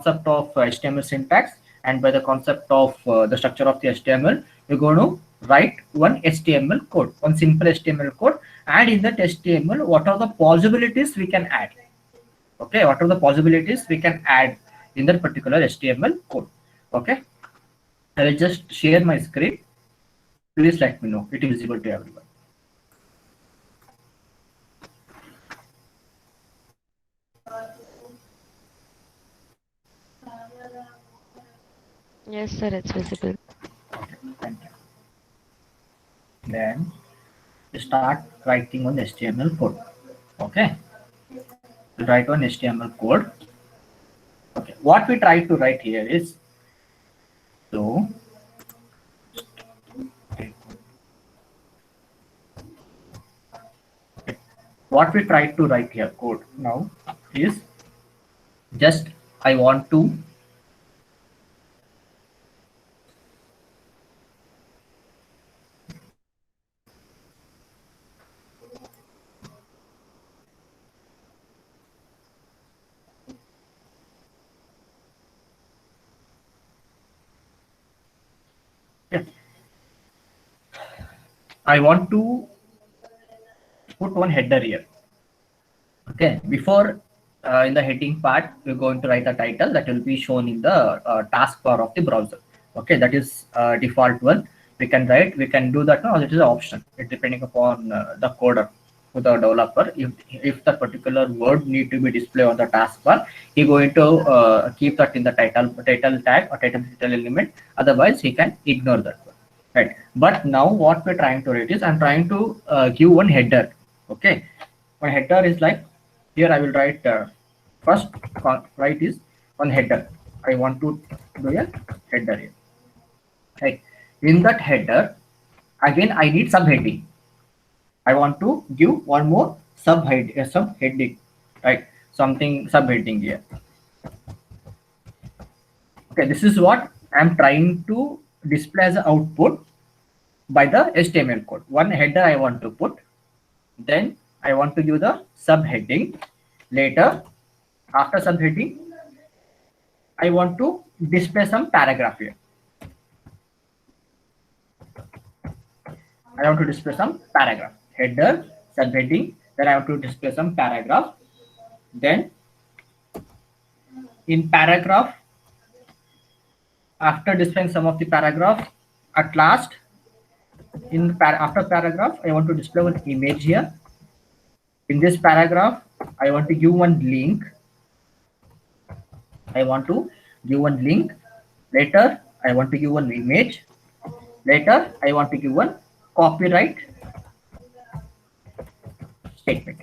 concept of HTML syntax and by the concept of the structure of the HTML, we're going to write one HTML code, one simple HTML code, and in that HTML, what are the possibilities we can add? Okay, what are the possibilities we can add in that particular HTML code? Okay, I will just share my screen. Please let me know it is visible to everyone. Yes, sir, it's visible. Okay, thank you. Then start writing on HTML code. Okay, we'll write on HTML code. Okay, what we try to write here is so what we try to write here code now is just I want to yeah, I want to put one header here. Okay, before in the heading part, we're going to write a title that will be shown in the taskbar of the browser. Okay, that is default one. We can write, we can do that now. It is an option. It depending upon the coder, to the developer. If the particular word need to be displayed on the taskbar, he going to keep that in the title tag or title element. Otherwise, he can ignore that one. Right. But now what we're trying to write is I'm trying to give one header. Okay, my header is like here I will write first write is one header. I want to do a header here. Right. In that header, again I need subheading. I want to give one more subheading. Right. Something subheading here. Okay, this is what I'm trying to display as an output by the HTML code. One header I want to put, then I want to give the subheading. Later, after subheading, I want to display some paragraph here. I want to display some paragraph. Header, subheading, then I want to display some paragraph. Then in paragraph, after displaying some of the paragraph, at last, after paragraph, I want to display one image here. In this paragraph, I want to give one link. I want to give one link. Later, I want to give one image. Later, I want to give one copyright statement.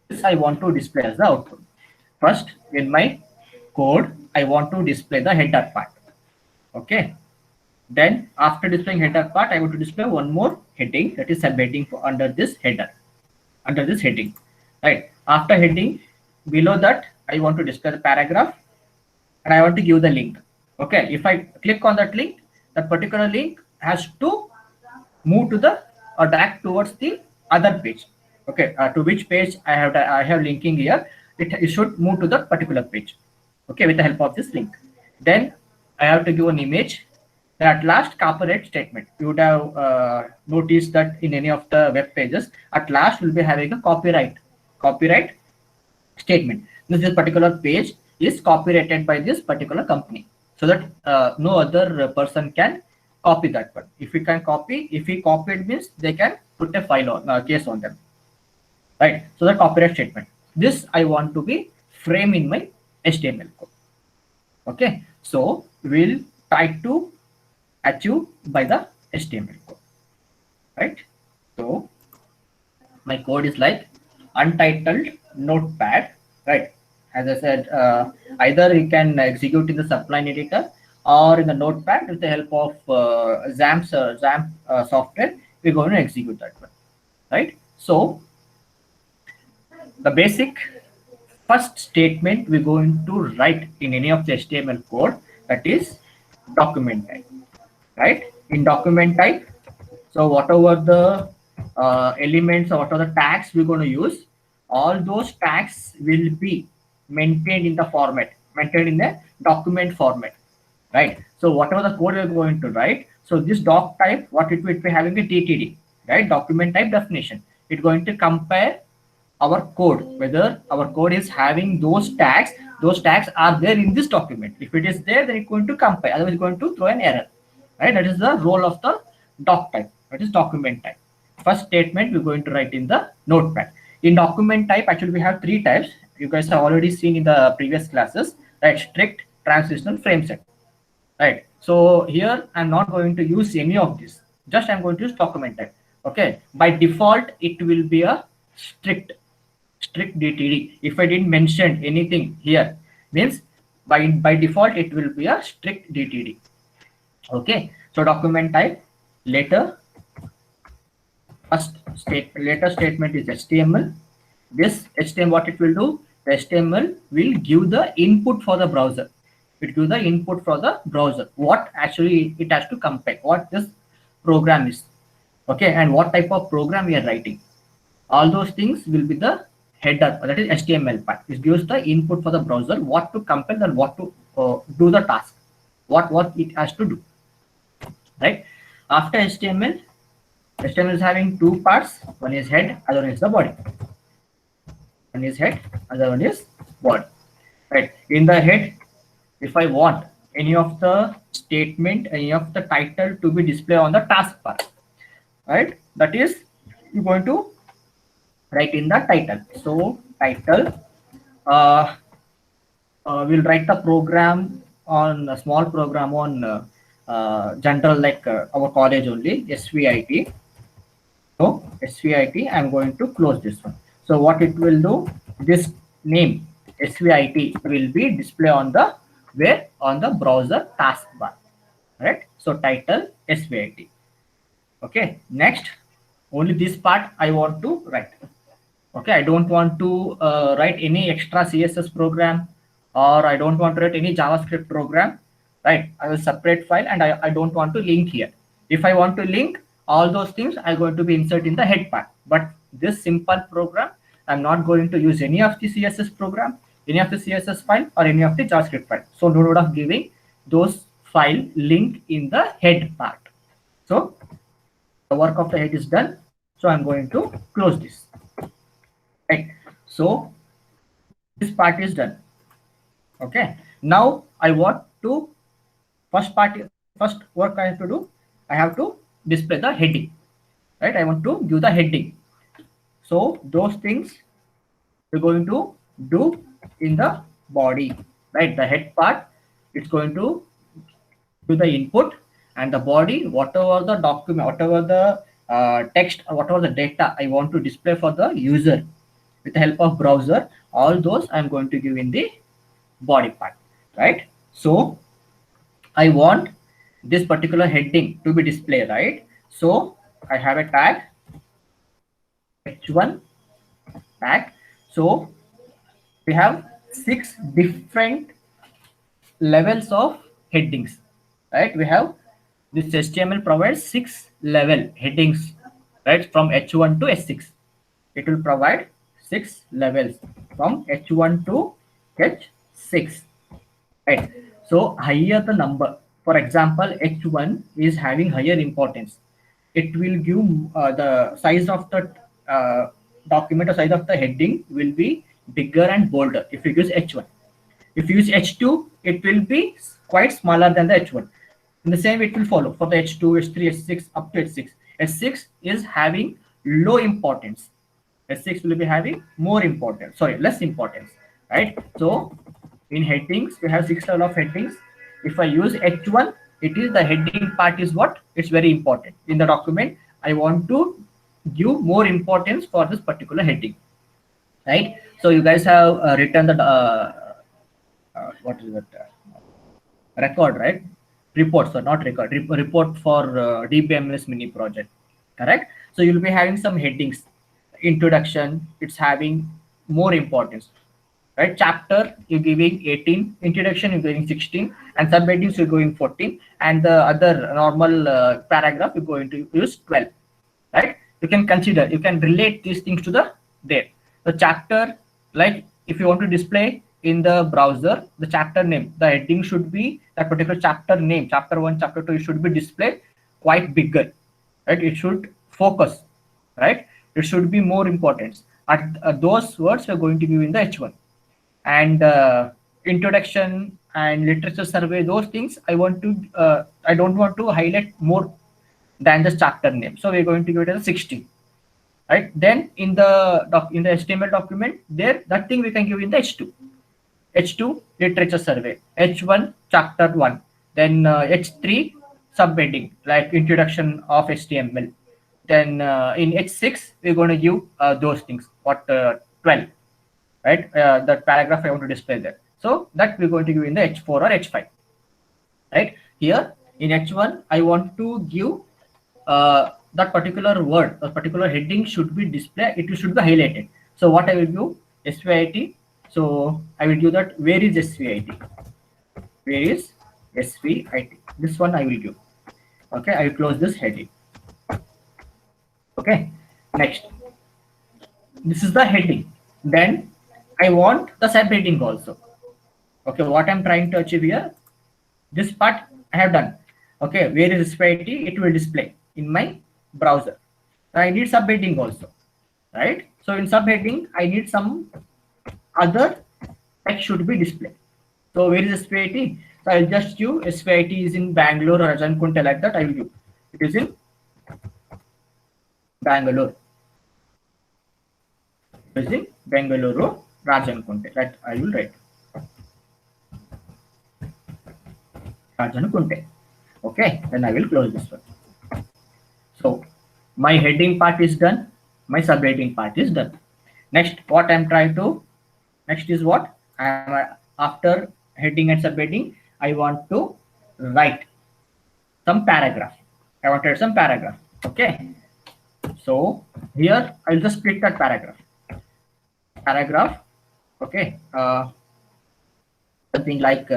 This I want to display as the output. First, in my code, I want to display the header part. Okay. Then after displaying header part, I want to display one more heading, that is subheading for under this header, under this heading. Right. After heading, below that, I want to display the paragraph and I want to give the link. Okay. If I click on that link, that particular link has to move to the or direct towards the other page. Okay. To which page I have linking here. It should move to that particular page. Okay. With the help of this link. Then I have to give an image. At last, copyright statement. You would have noticed that in any of the web pages, at last we'll be having a copyright statement. This particular page is copyrighted by this particular company, so that no other person can copy that one. If we can copy, if we copied means they can put a file on case on them, right? So the copyright statement. This I want to be framed in my HTML code. Okay, so we'll try to achieve by the HTML code, right? So my code is like untitled notepad, right? As I said, either you can execute in the Sublime editor or in the notepad with the help of XAMPP software. We're going to execute that one, right? So the basic first statement we're going to write in any of the HTML code, that is document type. Right, in document type, so whatever the elements or whatever the tags we're going to use, all those tags will be maintained in the format, maintained in a document format, right? So whatever the code we're going to write, so this doc type, what it will be having a DTD, right? Document type definition. It's going to compare our code, whether our code is having those tags are there in this document. If it is there, then it's going to compare, otherwise it's going to throw an error, right? That is the role of the doc type, that is document type. First statement we're going to write in the notepad. In document type, actually we have three types. You guys have already seen in the previous classes, right? Strict, transitional, frame set, right? So here I'm not going to use any of this, just I'm going to use document type. Okay, by default it will be a strict DTD. If I didn't mention anything here, means by default it will be a strict DTD. Okay, so document type. Later later statement is HTML. This HTML, what it will do, the HTML will give the input for the browser. It gives the input for the browser, what actually it has to compare, what this program is, okay, and what type of program we are writing. All those things will be the header, that is HTML part. It gives the input for the browser, what to compare and what to do the task, what it has to do, right? After HTML is having two parts. One is head, other one is the body. One is head, other one is body, right? In the head, if I want any of the statement, any of the title to be displayed on the task bar, right? That is, you're going to write in the title. So title, we'll write the program on a small program on general, like our college only, SVIT. So SVIT, I'm going to close this one. So what it will do, this name SVIT will be displayed on the where, on the browser taskbar, right? So title SVIT. Okay, next, only this part I want to write. Okay, I don't want to write any extra CSS program, or I don't want to write any JavaScript program, right? I will separate file, and I don't want to link here. If I want to link, all those things are going to be inserted in the head part. But this simple program, I'm not going to use any of the CSS program, any of the CSS file, or any of the JavaScript file. So no need of giving those file link in the head part. So the work of the head is done. So I'm going to close this. Right. So this part is done. Okay. Now I want to first work I have to do. I have to display the heading. Right. I want to give the heading. So those things we're going to do in the body. Right. The head part, it's going to do the input, and the body, whatever the document, whatever the text, or whatever the data I want to display for the user with the help of browser, all those I'm going to give in the body part, right? So I want this particular heading to be displayed, right? So I have a tag, h1 tag. So we have 6 different levels of headings, right? We have this HTML provides 6 level headings, right? From h1 to h6, it will provide 6 levels from h1 to h6, right? So higher the number, for example, h1 is having higher importance, it will give the size of the document, or size of the heading will be bigger and bolder if you use h1. If you use h2, it will be quite smaller than the h1. In the same, it will follow for the h2, h3, h6 up to h6. h6 is having low importance, h6 will be having more importance, sorry, less importance, right? So in headings, we have 6 level of headings. If I use h1, it is the heading part is what? It's very important in the document. I want to give more importance for this particular heading, right? So you guys have written the what is it? Record, right? Report, so not record, report for DBMS mini project, correct? So you'll be having some headings. Introduction, it's having more importance, right? Chapter, you're giving 18, introduction you're giving 16, and subheadings you're going 14, and the other normal paragraph you're going to use 12, right? You can consider, you can relate these things to the there. The chapter, like if you want to display in the browser, the chapter name, the heading should be that particular chapter name, chapter 1, chapter 2, it should be displayed quite bigger, right? It should focus, right? It should be more important. At those words we're going to give in the H1. And introduction and literature survey, those things I don't want to highlight more than the chapter name, so we're going to give it as a 16, right? Then in the HTML document, there that thing we can give in the H2 literature survey, H1 chapter 1, then H3 subheading like introduction of HTML, then in H6 we're going to give those things, what 12, right? That paragraph I want to display there, so that we're going to give in the H4 or H5, right? Here in H1 I want to give that particular word, a particular heading should be displayed, it should be highlighted. So what I will do, SVIT, so I will give that, where is SVIT, where is SVIT, this one I will give. Okay, I will close this heading. Okay, next, this is the heading. Then I want the subheading also. Okay, what I'm trying to achieve here, this part I have done. Okay, where is SVIT, it will display in my browser. I need subheading also, right? So in subheading I need some other text should be displayed. So where is SVIT? So I'll just give SVIT is in Bangalore or Rajankunte, like that I will give. It is in Bangalore. It is in Bangalore, Rajankunte. That I will write. Rajankunte. Okay, then I will close this one. So my heading part is done, my subheading part is done. Next, what I'm trying to, next is what? After heading and subheading, I want to write some paragraph. I want to write some paragraph. Okay. So here I'll just split that paragraph. Okay. Something like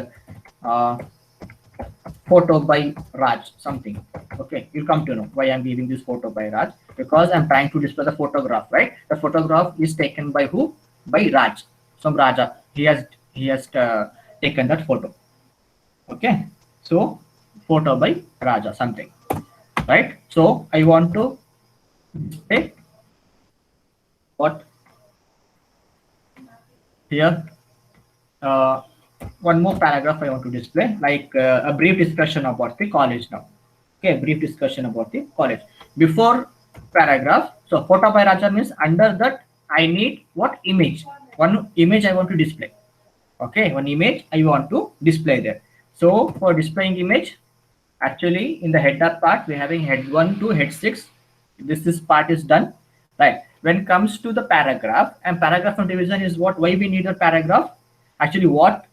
photo by Raj, something. Okay, you'll come to know why I'm giving this photo by Raj, because I'm trying to display the photograph, right? The photograph is taken by who? By Raj, some Raja. He has taken that photo. Okay, so photo by Raja, something, right? So I want to display what here. One more paragraph I want to display, like a brief discussion about the college now. Okay, brief discussion about the college. Before paragraph, so photo by Raja means under that I need what? Image. One image I want to display. Okay, one image I want to display there. So for displaying image, actually in the header part we're having head 1 to head 6. This part is done, right? When it comes to the paragraph, and paragraph of division is what? Why we need a paragraph? Actually, what?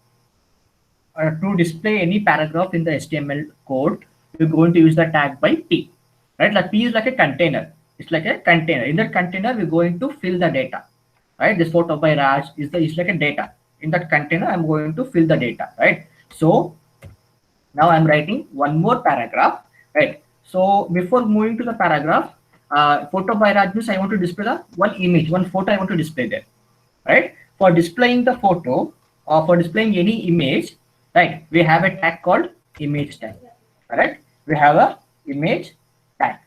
To display any paragraph in the HTML code, we're going to use the tag by P, right? Like P is like a container. It's like a container. In that container, we're going to fill the data, right? This photo by Raj is like a data. In that container, I'm going to fill the data, right? So now I'm writing one more paragraph, right? So before moving to the paragraph, photo by Raj means I want to display the one image, one photo I want to display there, right? For displaying the photo or for displaying any image, right, we have a tag called image tag, correct? We have a image tag,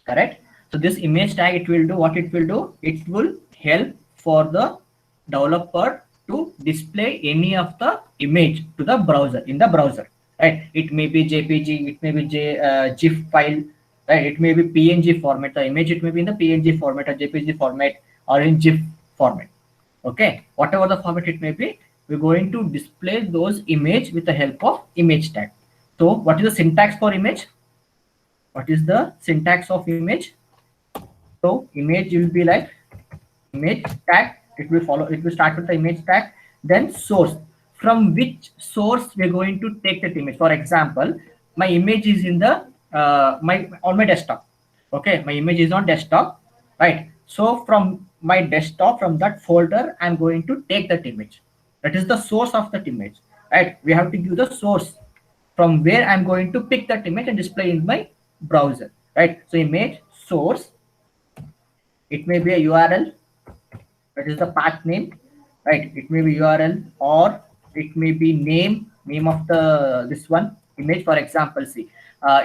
correct? So this image tag, it will do what it will do? It will help for the developer to display any of the image to the browser, in the browser, right? It may be JPG, it may be GIF file, right? It may be PNG format, the image, it may be in the PNG format or JPG format or in GIF format. Okay, whatever the format it may be, we're going to display those image with the help of image tag. So what is the syntax for image? What is the syntax of image? So image will be like image tag. It will start with the image tag, then source. From which source we're going to take that image? For example, my image is in the on my desktop. Okay, my image is on desktop, right? So from my desktop, from that folder, I'm going to take that image. That is the source of that image, right? We have to give the source from where I'm going to pick that image and display in my browser, right? So image source, it may be a URL, that is the path name, right? It may be URL, or it may be name of the this one image. For example, see,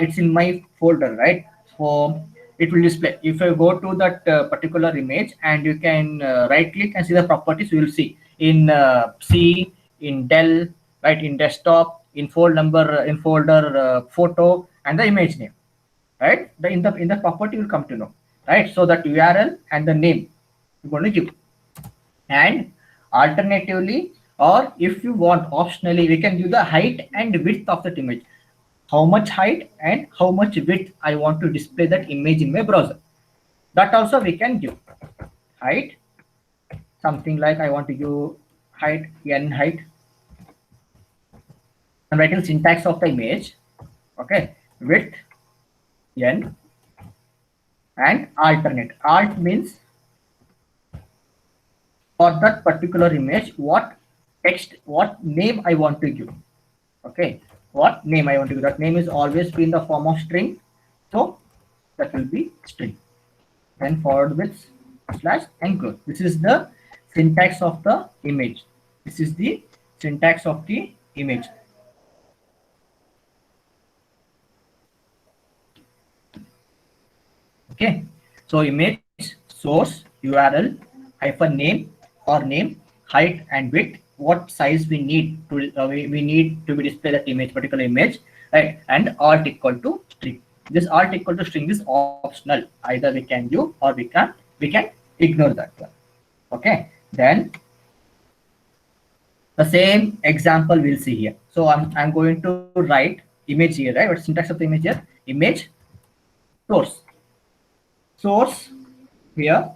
it's in my folder, right? So it will display. If I go to that particular image, and you can right click and see the properties, you will see in C, in Dell, right, in desktop, in folder number, in folder photo, and the image name, right? In the property will come to know, right? So that URL and the name you're going to give. And alternatively, or if you want optionally, we can give the height and width of that image. How much height and how much width I want to display that image in my browser. That also we can give. Height, something like I want to give height, n height. I'm writing syntax of the image. Okay, width, n, and alternate. Alt means for that particular image, what text, what name I want to give. Okay, what name I want to give. That name is always be in the form of string, so that will be string. Then forward with slash enclose. This is the syntax of the image. This is the syntax of the image. Okay, so image source URL hyphen name or name, height and width, what size we need to we need to be display that image, particular image, right? And alt equal to string. This alt equal to string is optional. Either we can use or we can ignore that one. Okay, then the same example we'll see here. So I'm going to write image here, right? What's syntax of the image here? Image source. Source here,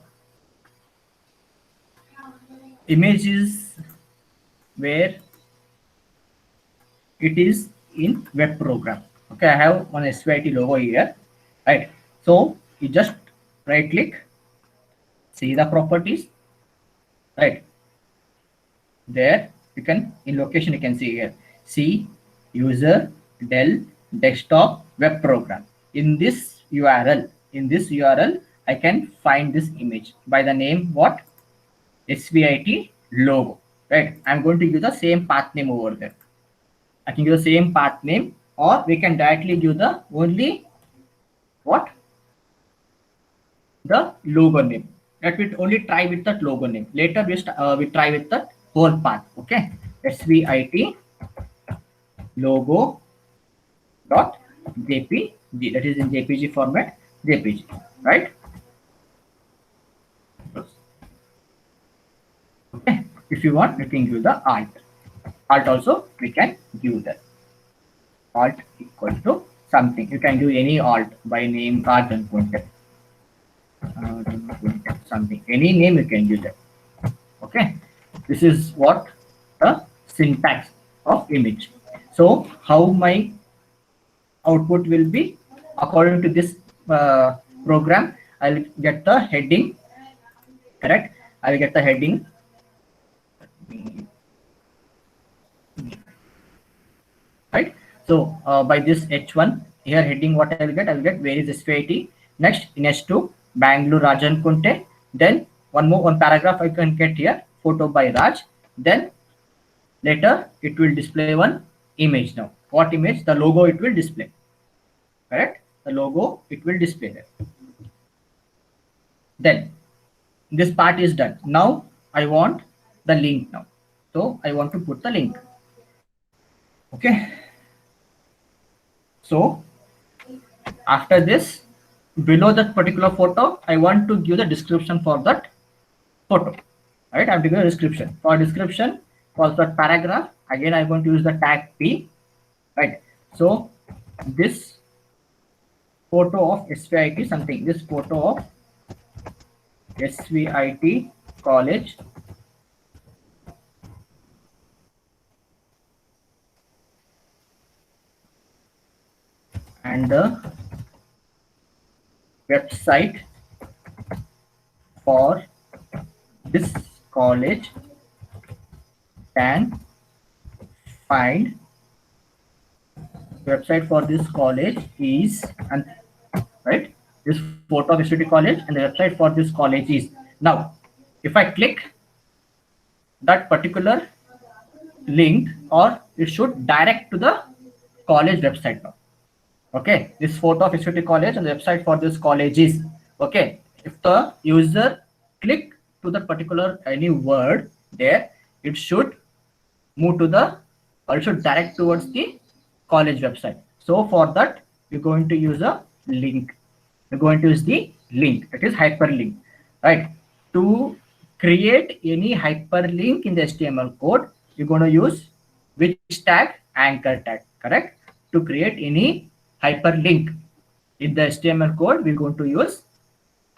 image is where it is in web program. Okay, I have one SVIT logo here, right? So you just right click, see the properties, right? There you can, in location you can see here, C, user, Dell, desktop, web program. In this URL, I can find this image by the name what? SVIT logo, right? I'm going to use the same path name over there. I can use the same path name, or we can directly use the only what? The logo name. That we only try with that logo name. Later we try with the whole path. Okay, SVIT logo dot jpg, that is in jpg format, jpg, right? Okay, if you want, you can give the alt also we can give that. Alt equal to something, you can do any alt by name, Rajan Kunte, something, any name you can use that. Okay, this is what the syntax of image. So how my output will be according to this program? I'll get the heading, correct? I'll get the heading, right? So by this H1 here heading, what I will get where is SVIT. Next in H2 Bangalore Rajan Kunte. Then one paragraph I can get here, photo by Raj. Then later it will display one image. Now what image? The logo it will display, correct? The logo it will display there. Then this part is done. Now I want the link now. So I want to put the link. Okay. So after this, below that particular photo, I want to give the description for that photo, right? I have to give a description. For description, for that paragraph, again I'm going to use the tag P, right? So this photo of SVIT something, this photo of SVIT college and the website for this college can find. Website for this college is, and right, this photo of SVIT college and the website for this college is. Now if I click, that particular link, or it should direct to the college website now. Okay, this photo of HOT college and the website for this college is, okay, if the user click to the particular any word there, it should move to the, or it should direct towards the college website. So for that, you're going to use a link. You're going to use the link, it is hyperlink, right? To create any hyperlink in the HTML code, you're going to use which tag? Anchor tag, correct? To create any hyperlink in the HTML code, we're going to use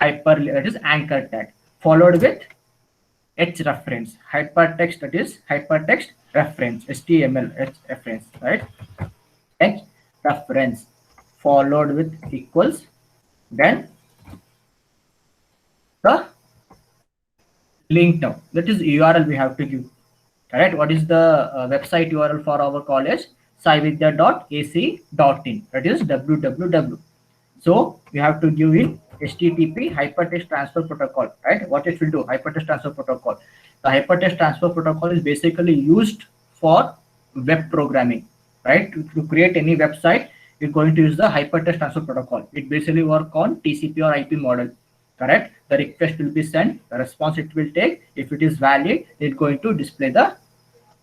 hyperlink, that is anchor tag, followed with href, hypertext, that is hypertext reference, HTML reference, right? Href followed with equals, then the link now, that is URL we have to give, correct? What is the website URL for our college? saividya.ac.in, that is www. So you have to give in HTTP hypertext transfer protocol, right? What it will do? Hypertext transfer protocol. The hypertext transfer protocol is basically used for web programming, right? To create any website, you're going to use the hypertext transfer protocol. It basically work on TCP or IP model, correct? The request will be sent, the response it will take. If it is valid, it's going to display the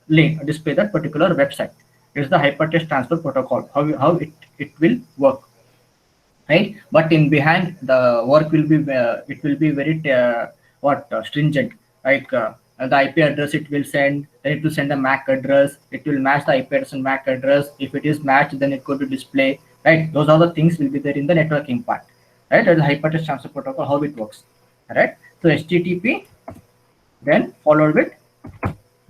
link, display that particular website. It's the hypertext transfer protocol, how it will work, right? But in behind, the work will be it will be very stringent, like the IP address it will send, then it will send a MAC address, it will match the IP address and MAC address. If it is matched, then it going to display, right? Those are the things will be there in the networking part, right? That's the hypertext transfer protocol, how it works, right? So HTTP, then followed with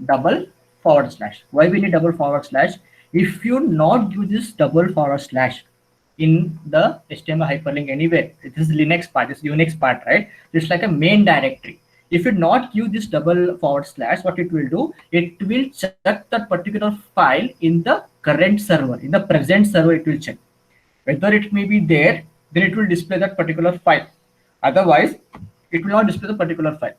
double forward slash. Why we need double forward slash? If you not use this double forward slash in the HTML hyperlink anywhere, this is Linux part, this is Unix part, right? It's like a main directory. If you not use this double forward slash, what it will do? It will check that particular file in the current server, in the present server. It will check whether it may be there, then it will display that particular file. Otherwise, it will not display the particular file.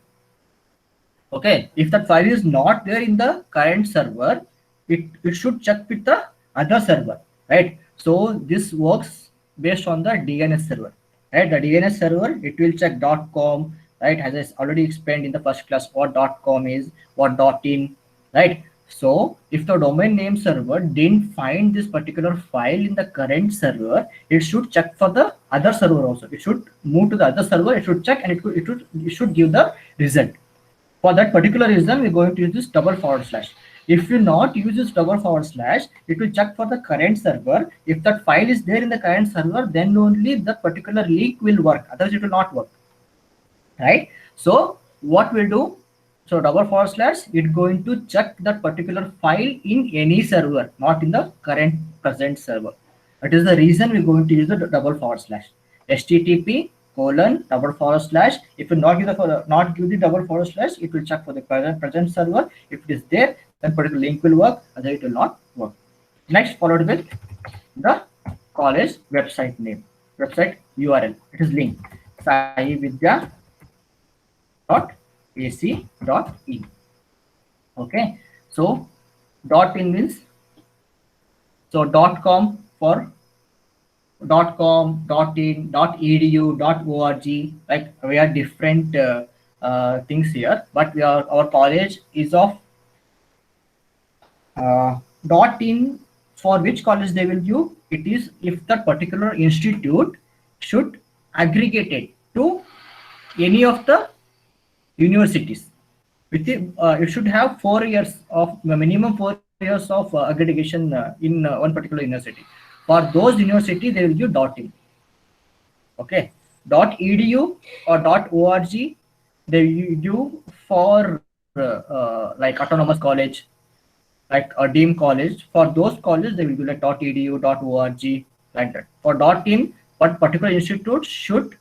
Okay, if that file is not there in the current server, it should check with the other server, right? So this works based on the DNS server, right? The DNS server, it will check .com, right? As I already explained in the first class, what .com is, what .in, right? So if the domain name server didn't find this particular file in the current server, it should check for the other server also. It should move to the other server, it should check, and it should give the result. For that particular reason, we're going to use this double forward slash. If you not use this double forward slash, it will check for the current server. If that file is there in the current server, then only that particular link will work. Otherwise, it will not work, right? So what we'll do? So double forward slash, it's going to check that particular file in any server, not in the current present server. That is the reason we're going to use the double forward slash. HTTP double forward slash. If you not give the double forward slash, it will check for the present server. If it is there, then particular link will work, otherwise it will not work. Next, followed with the college website name, website URL. It is link saividya.ac.in. Okay, so .in means, so .com for .com, .in, .edu, .org, like we are different things here, but our college is of .in. For which college they will give? It is if that particular institute should aggregate it to any of the universities. It should have 4 years of minimum 4 years of aggregation in one particular university. For those universities, they will give .in. Okay, .edu or .org, they give for like autonomous college, like a deemed college. For those colleges, they will give like .edu, .org, like that. For .in, what particular institute should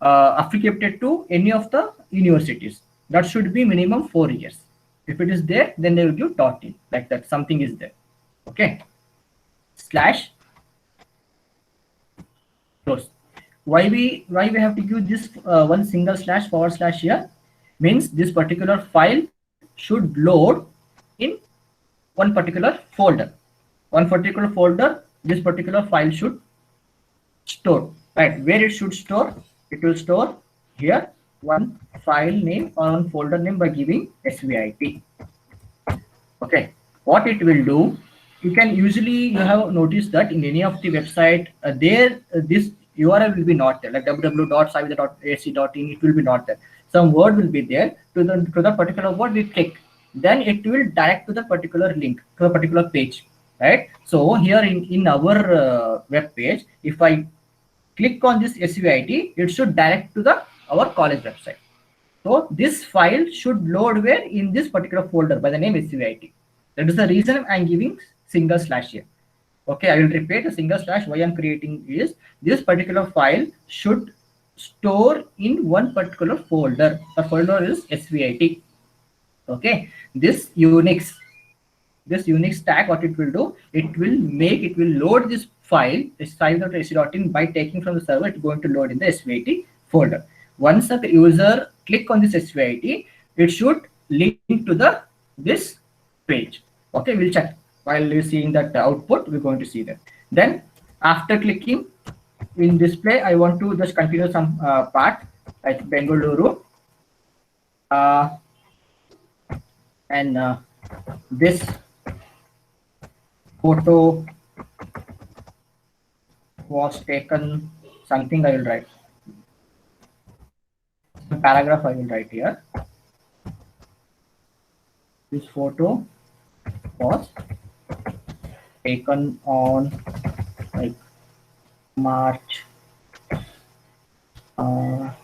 affiliated to any of the universities. That should be minimum 4 years. If it is there, then they will give .in, like that. Something is there. Okay. Slash close. Why we have to give this one single slash forward slash here? Means this particular file should load in one particular folder. One particular folder, this particular file should store, right? Where it should store? It will store here one file name or one folder name by giving svit. Okay, what it will do, you can usually, you have noticed that in any of the website this URL will be not there, like www.savita.ac.in, it will be not there. Some word will be there. To the particular word we click, then it will direct to the particular link, to a particular page, right? So here in our web page, if I click on this svit, it should direct to the our college website. So this file should load where? In this particular folder by the name svit. That is the reason I'm giving single slash here. Okay, I will repeat a single slash. Why I'm creating is this particular file should store in one particular folder. The folder is svit. Okay, this Unix tag, what it will do, it will load this file savita.ac.in by taking from the server. It's going to load in the svit folder. Once the user click on this svit, it should link to this page. Okay, we'll check while you're seeing that output. We're going to see that. Then after clicking in display, I want to just continue some part like Bengaluru, and this photo was taken, something I will write. Paragraph I will write here. This photo was taken on like March, or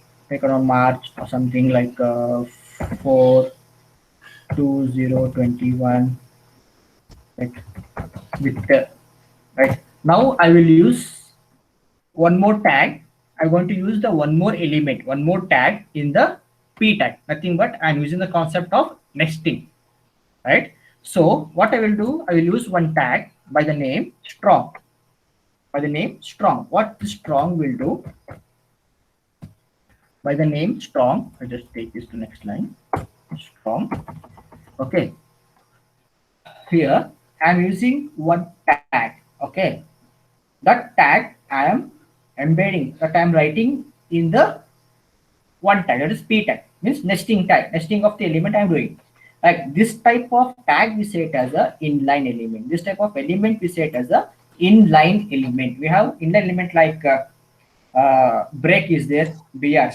something like 4/2021, like with right. Now I will use one more tag. I want to use the one more element, one more tag in the p tag. Nothing but I'm using the concept of nesting, right? So what I will do, I will use one tag by the name strong. By the name strong. What the strong will do? By the name strong, I just take this to next line. Strong. Okay. Here I'm using one tag. Okay. That tag I am embedding, that I am writing in the one tag, that is p tag, means nesting tag, nesting of the element I am doing. Like this type of tag we say it as a inline element. This type of element we say it as a inline element. We have inline element like break is there, br,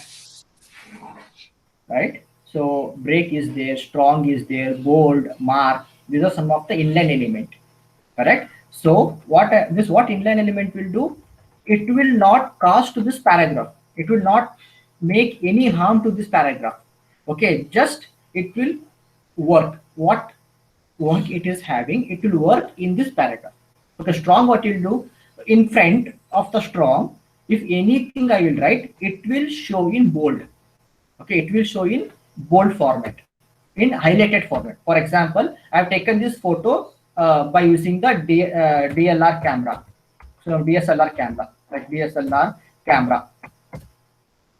right? So break is there, strong is there, bold, mark. These are some of the inline element, correct? So what inline element will do? It will not cause to this paragraph. It will not make any harm to this paragraph. Okay, just it will work. What work it is having, it will work in this paragraph. Okay, strong, what it will do, in front of the strong, if anything I will write, it will show in bold. Okay, it will show in bold format, in highlighted format. For example, I have taken this photo by using the DLR camera. So DSLR camera, like DSLR camera,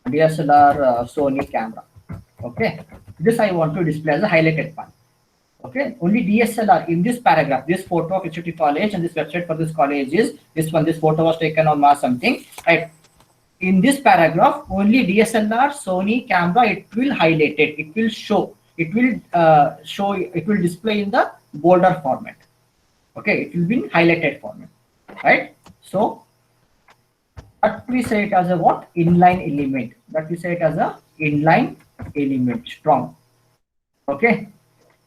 DSLR Sony camera. Okay, this I want to display as a highlighted part. Okay, only DSLR in this paragraph, this photo of HUT college and this website for this college is this one. This photo was taken on March something, right? In this paragraph, only DSLR Sony camera, it will highlight it. It will show. It will show. It will display in the bolder format. Okay, it will be in highlighted format, right? So, that we say it as a what? Inline element. That we say it as a inline element, strong. Okay,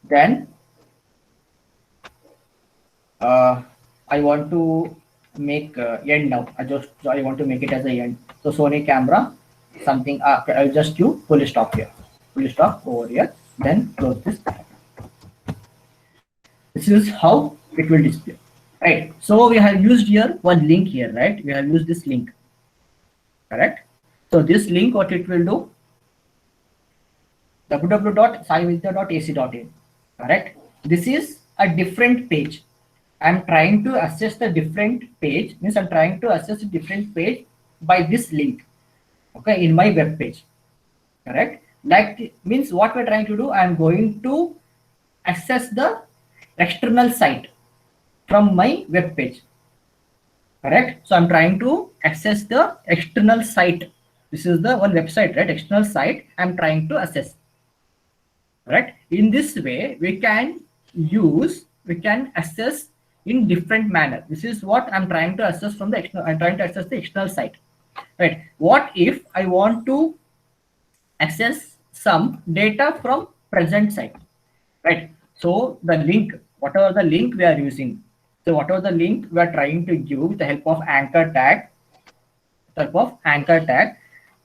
then I want to make end now. I want to make it as a end. So Sony camera, something. I'll just do full stop here. Full stop over here. Then close this paragraph. This is how it will display. Right. So we have used here one link here, right? We have used this link. Correct. So this link, what it will do? www.saividya.ac.in. Correct. This is a different page. I'm trying to access the different page. Means I'm trying to access a different page by this link. Okay, in my web page. Correct. Like means what we're trying to do. I'm going to access the external site from my web page. Correct? So I'm trying to access the external site. This is the one website, right? External site I'm trying to access. Right? In this way, we can access in different manner. This is what I'm trying to access from the external. I'm trying to access the external site. Right? What if I want to access some data from present site? Right? So the link, whatever the link we are using, so whatever the link we are trying to give with the help of anchor tag,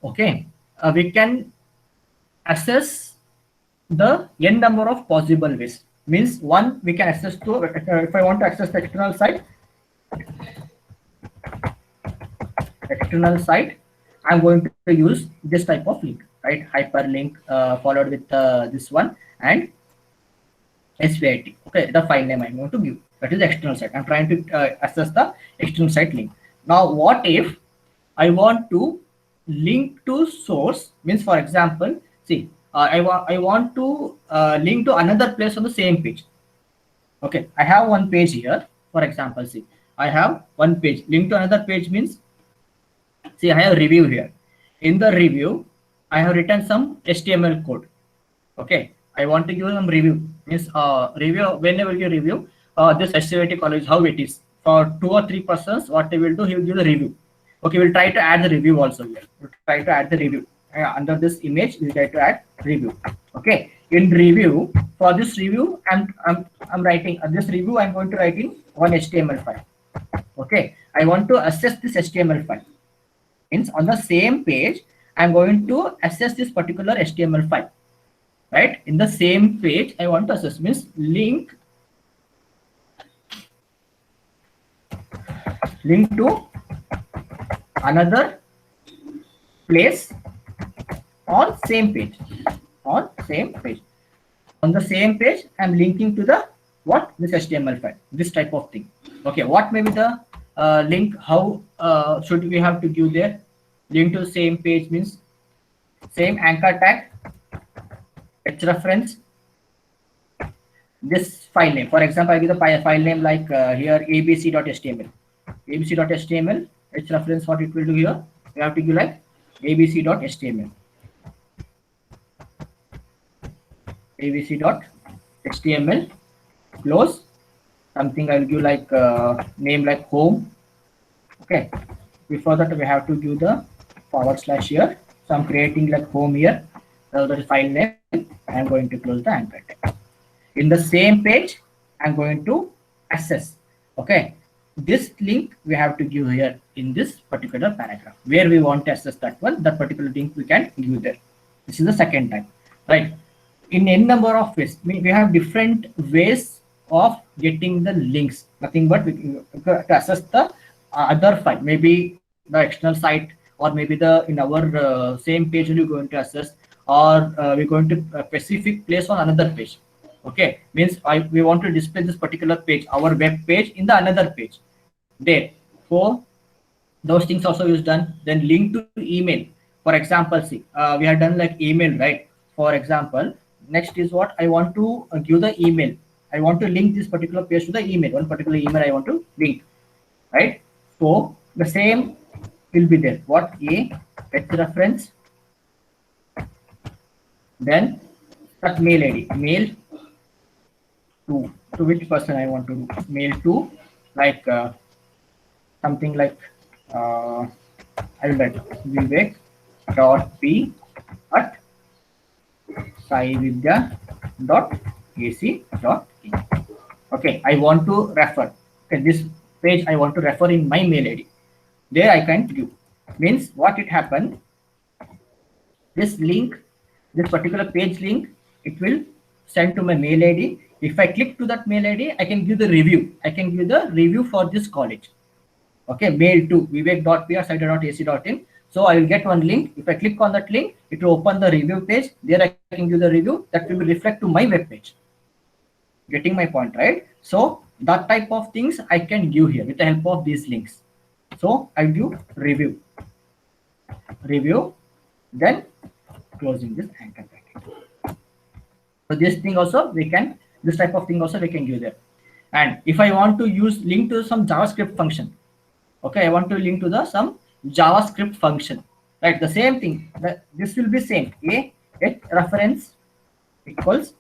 okay, we can access the n number of possible ways. Means one, we can access to, if I want to access the external site, I'm going to use this type of link, right? Hyperlink followed with this one and SVIT. Okay, the file name I'm going to give. That is the external site. I'm trying to access the external site link. Now, what if I want to link to source? Means, for example, see, I want to link to another place on the same page. Okay, I have one page here. For example, see, I have one page. Link to another page means, see, I have a review here. In the review, I have written some HTML code. Okay, I want to give some review. Means review, whenever you review this SCVT college, how it is. For 2 or 3 persons, what they will do, he will give the review. Okay, we'll try to add the review also here. We'll try to add the review. Under this image, we'll try to add review. Okay, in review, for this review, I'm writing this review, I'm going to write in one HTML file. Okay, I want to access this HTML file. Means on the same page, I'm going to access this particular HTML file. Right, in the same page I want to access, means link to another place on same page. On the same page I'm linking to the what, this HTML file, this type of thing. Okay, what may be the link? How should we have to give there? Link to same page means same anchor tag, reference, this file name. For example, I give the file name like here abc.html. abc.html, its reference, what it will do here, we have to give like abc.html. abc.html, close. Something I will give like name like home. Okay, before that we have to give the / here. So I'm creating like home here. So that is file name. I'm going to close the anchor tag. In the same page, I'm going to access. Okay, this link we have to give here in this particular paragraph. Where we want to access that one, that particular link we can give there. This is the second type, right? In n number of ways, we have different ways of getting the links. Nothing but to access the other file, maybe the external site, or maybe the in our same page we're going to access, or we're going to a specific place on another page. Okay, means we want to display this particular page, our web page, in the another page there. So those things also is done. Then link to email. For example, see, we have done like email, right? For example, next is what I want to give the email. I want to link this particular page to the email, one particular email I want to link, right? So the same will be there. What, a reference, then that mail ID, mail to which person I want to do, mail to, like something like I will write vivek.p@saividya.ac.in. Okay, I want to refer. Okay, this page I want to refer in my mail ID. There I can give. Means what it happened, this link, this particular page link, it will send to my mail ID. If I click to that mail ID, I can give the review. I can give the review for this college. Okay, mail to vivek.p@saividya.ac.in. So I will get one link. If I click on that link, it will open the review page. There I can give the review that will reflect to my web page. Getting my point, right? So that type of things I can give here with the help of these links. So I do review, then closing this anchor tag. So this thing also we can This type of thing also we can give there. And if I want to use link to some JavaScript function, okay, I want to link to the some JavaScript function, right? The same thing, this will be same, a reference equals,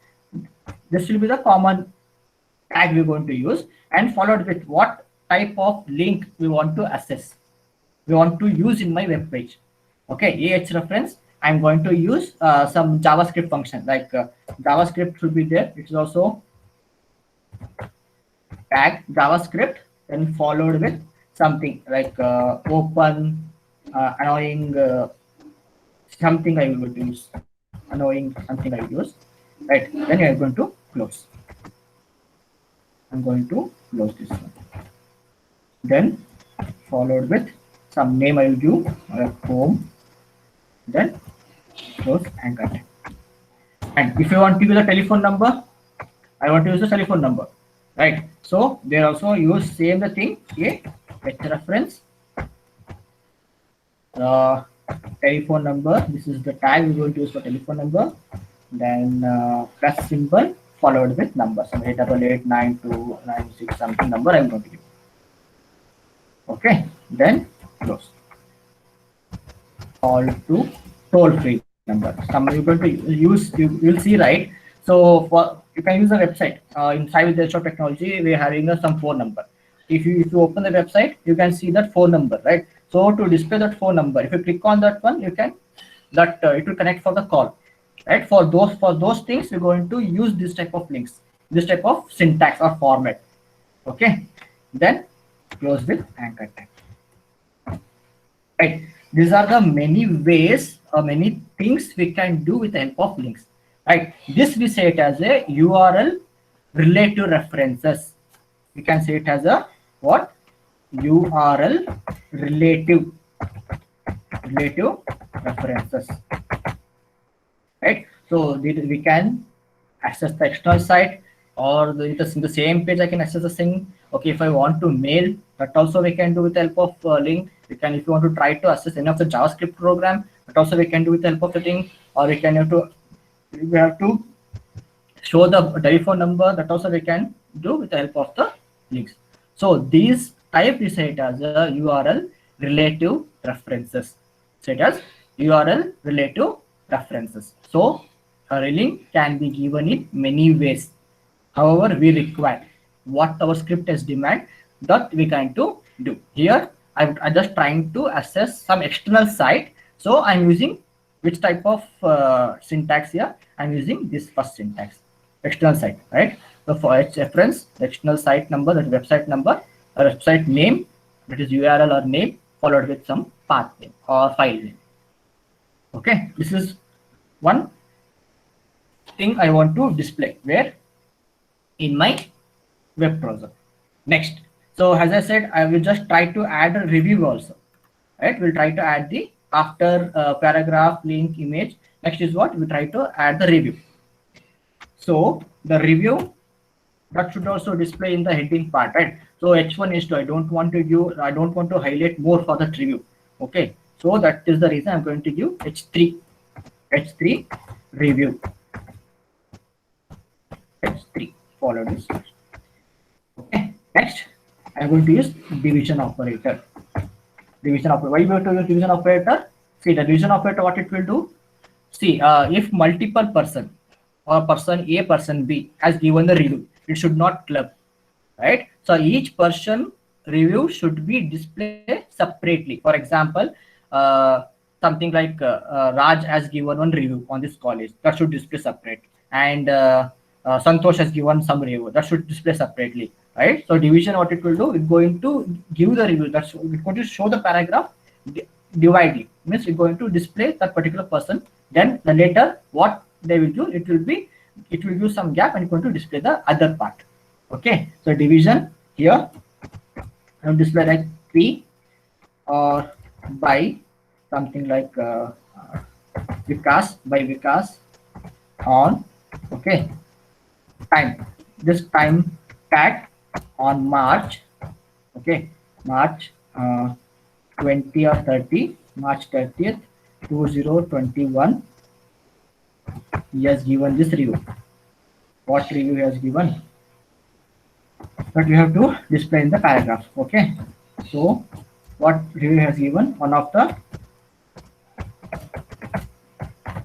this will be the common tag we're going to use, and followed with what type of link we want to access, we want to use in my web page. Okay, AH reference, I'm going to use some JavaScript function, like JavaScript should be there. It's also tag JavaScript, then followed with something like open, annoying, something I will use, annoying something I use, right? Then I'm going to close. I'm going to close this one. Then followed with some name I will give, home, then close and cut. And if you want to use a telephone number, I want to use a telephone number, right? So they also use same the thing, a reference, telephone number. This is the tag we're going to use for telephone number. Then plus symbol followed with number, some 8889296 something number I'm going to give. Okay, then close. Call to toll free number. Some you're going to use, you'll see, right? So for you can use a website inside with the technology, we're having some phone number. If you open the website, you can see that phone number, right? So to display that phone number, if you click on that one, you can it will connect for the call, right? For those things, we're going to use this type of links, this type of syntax or format. Okay, then close with anchor tag. Right, these are the many ways or many things we can do with the help of links, right? This we say it as a URL relative references. We can say it as a what? URL relative references, right? So we can access the external site, or in the same page I can access the thing. Okay, if I want to mail, that also we can do with the help of link. We can, if you want to try to access any of the JavaScript program, that also we can do with the help of the thing. Or we have to show the telephone number, that also we can do with the help of the links. So these type we say it as a URL relative references. So it as URL relative references. So a link can be given in many ways. However, we require what our script has demand, that we can to do. Here I'm just trying to access some external site, so I'm using which type of syntax here? I'm using this first syntax, external site, right? So for its reference, the external site number, that website number, a website name, that is URL or name, followed with some path name or file name. Okay, this is one thing I want to display where in my web browser. Next, so as I said, I will just try to add a review also, right? We'll try to add the after paragraph, link, image. Next is what? We try to add the review. So the review, that should also display in the heading part, right? So H1 is 2. I don't want to highlight more for that review. Okay, so that is the reason I'm going to give H3 review. H3 followed this. Okay, next I'm going to use division operator. Division operator. Why we have to use division operator? See, the division operator, what it will do? See, if multiple person or person A, person B has given the review, it should not club, right? So each person review should be displayed separately. For example, something like Raj has given one review on this college, that should display separate, and Santosh has given some review, that should display separately, right? So division, what it will do, it's going to give the review, that's it's going to show the paragraph dividedly, means it's going to display that particular person. Then the later what they will do, it will use some gap and it's going to display the other part. Okay, so division here I will display like P or by something like Vikas, by Vikas on, okay, time, this time tag on March, okay, March 20 or 30, March 30th 2021, he has given this review. what review he has given, but we have to display in the paragraph. Okay, so what review has given? One of the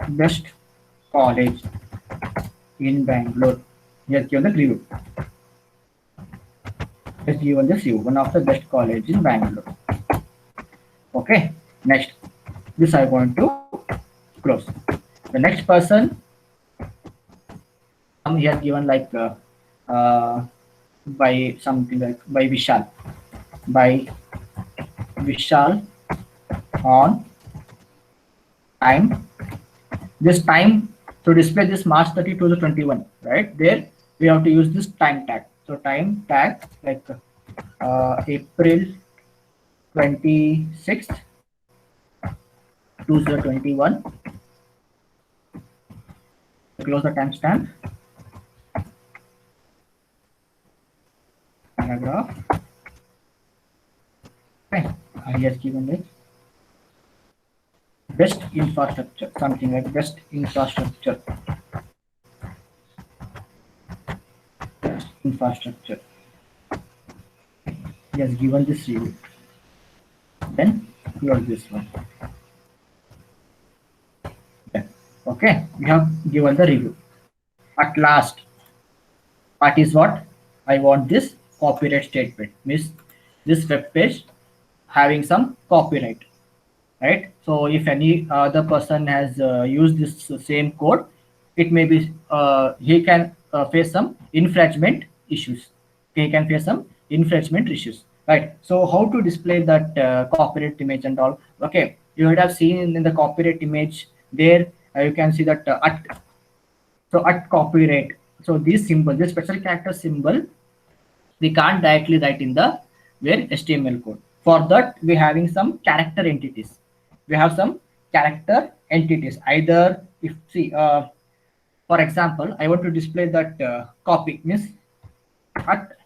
best college in Bangalore. He has given the review. He has given this review. One of the best college in Bangalore. Okay. Next, this I want to close. The next person, he has given like by something like by Vishal. By Vishal on time. This time to display this March 30, 2021, right? There we have to use this time tag. So time tag like April 26th, 2021. Close the timestamp. Paragraph. Okay, I has given it. Best infrastructure, something like best infrastructure. Best infrastructure. He has given this review. Then close this one. Okay, we have given the review. At last, what is what? I want this copyright statement. Means this web page having some copyright, right? So if any other person has used this same code, it may be he can face some infringement issues. He can face some infringement issues, right? So how to display that copyright image and all? Okay, you would have seen in the copyright image there. You can see that at copyright. So this symbol, this special character symbol, we can't directly write in the where HTML code. For that, we're having some character entities. We have some character entities. Either if see, for example, I want to display that copy means at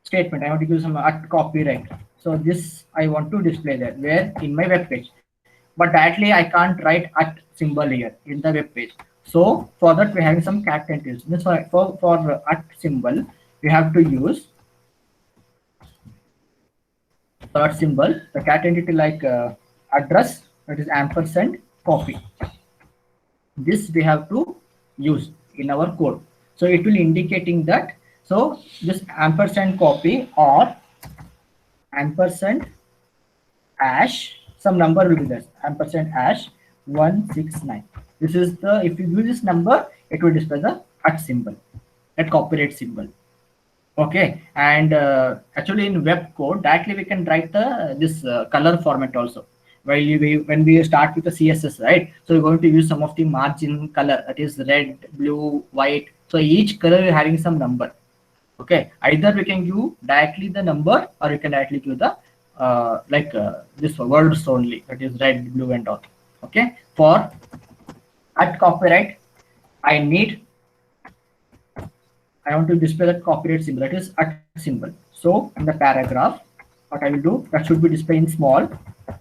statement. I want to use some at copyright. So this I want to display that where in my web page. But directly I can't write at symbol here in the web page. So for that we're having some character entities. This for at symbol we have to use at symbol the character entity like address, that is ampersand copy. This we have to use in our code. So it will indicating that. So this ampersand copy or ampersand hash, some number will be there, ampersand hash 169. This is the, if you use this number, it will display the at symbol, that copyright symbol. Okay, and actually in web code directly we can write the this color format also. When we start with the CSS, right? So we're going to use some of the margin color, that is red, blue, white. So each color is having some number. Okay, either we can give directly the number or you can directly give the this words only, that is red, blue and all. Okay, for at copyright I want to display that copyright symbol, that is at symbol. So in the paragraph what I will do, that should be displayed in small.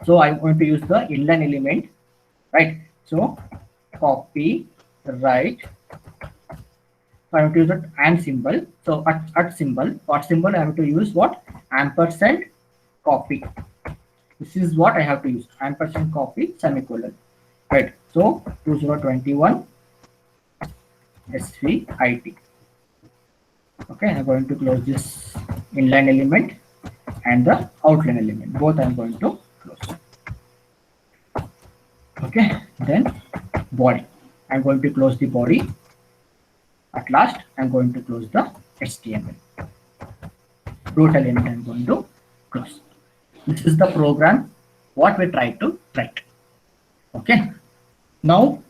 So I'm going to use the inline element, right? So copyright, I have to use that and symbol. So at symbol, what symbol I have to use what? Ampersand copy. This is what I have to use, ampersand copy semicolon, right? So 2021 SVIT. Okay, I'm going to close this inline element and the outline element. Both I'm going to close. Okay, then body. I'm going to close the body. At last, I'm going to close the HTML. Root element I'm going to close. This is the program what we try to write. Okay. Now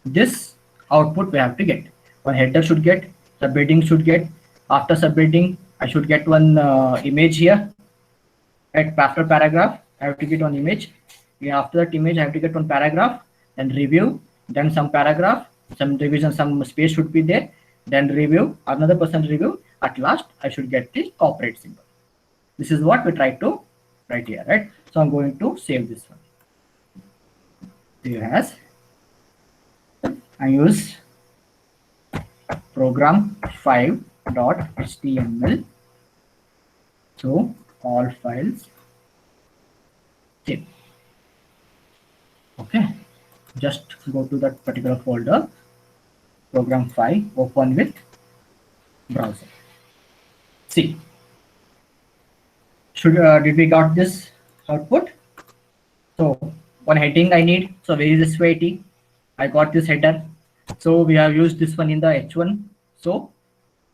this output we have to get. One header should get, subheading should get. After subheading, I should get one image here. After paragraph, I have to get one image. After that image, I have to get one paragraph. Then review. Then some paragraph. Some revision, some space should be there. Then review. Another person review. At last, I should get the copyright symbol. This is what we try to write here, right? So I'm going to save this one. Here has I use program5.html. So all files zip. Okay, just go to that particular folder, program5, open with browser. See, did we got this output? So one heading I need. So where is the SVT? I got this header. So we have used this one in the H1. So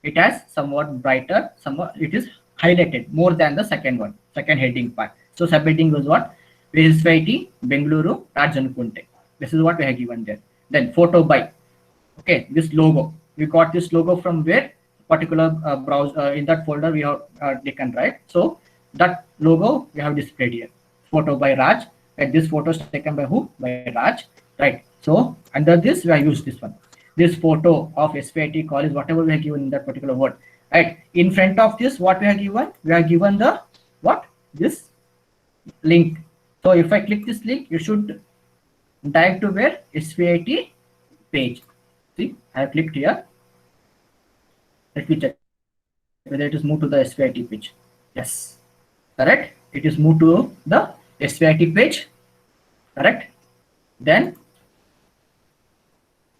it has somewhat brighter, somewhat it is highlighted more than the second one, second heading part. So subheading was what? Where is SVT? Bengaluru, Rajanukunte. This is what we have given there. Then photo by. Okay, this logo. We got this logo from where? Particular browser in that folder we have taken, right? So that logo we have displayed here. Photo by Raj. And this photo is taken by who? By Raj. Right. So under this we have used this one. This photo of SVIT college, whatever we have given in that particular word. Right. In front of this, what we have given? We have given the what? This link. So if I click this link, you should dive to where? SVIT page. See, I have clicked here. Let me check whether it is moved to the SVIT page. Yes, correct. It is moved to the SVIT page. Correct. Then,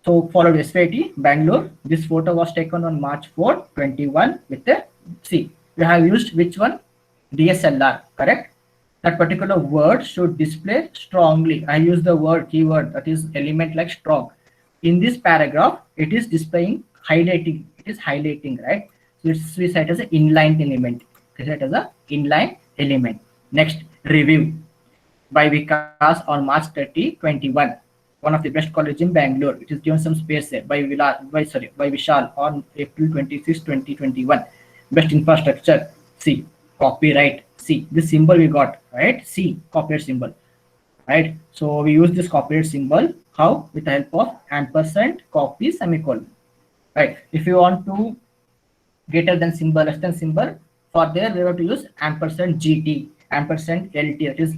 so followed SVIT Bangalore. This photo was taken on March 4, 21 with the see. We have used which one? DSLR. Correct. That particular word should display strongly. I use the word keyword that is element like strong. In this paragraph, it is displaying highlighting. It is highlighting, right? So it's we set as an inline element. We set as an inline element. Next, review by Vikas on March 30, 21. One of the best college in Bangalore. It is given some space there by Vishal on April 26, 2021. Best infrastructure. C. Copyright. C. This symbol we got, right? C. Copyright symbol. Right. So we use this copyright symbol. How? With the help of ampersand, copy, semicolon. Right. If you want to greater than symbol, less than symbol, for there we have to use ampersand GT, ampersand LT, that is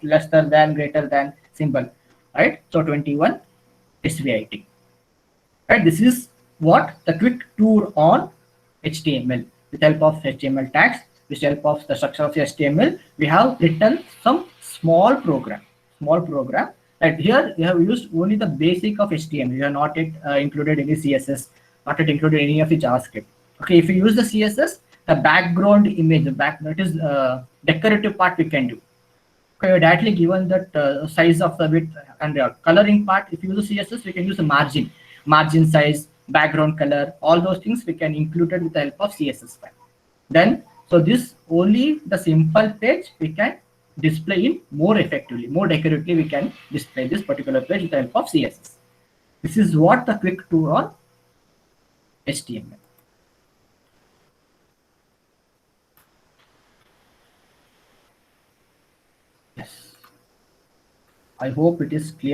lesser than, greater than symbol. Right. So 21 SVIT. Right. This is what the quick tour on HTML. With help of HTML tags, with help of the structure of HTML, we have written some small program. And here we have used only the basic of HTML. We have not yet included any CSS, not yet included any of the JavaScript. Okay, if you use the CSS, the background image, that is decorative part we can do. Okay, you're directly given that size of the width and the coloring part. If you use the CSS, we can use the margin size, background color, all those things we can include it with the help of CSS file. Then, so this only the simple page we can display in more effectively, more decoratively we can display this particular page with the help of CSS. This is what the quick tour on HTML. Yes. I hope it is clear.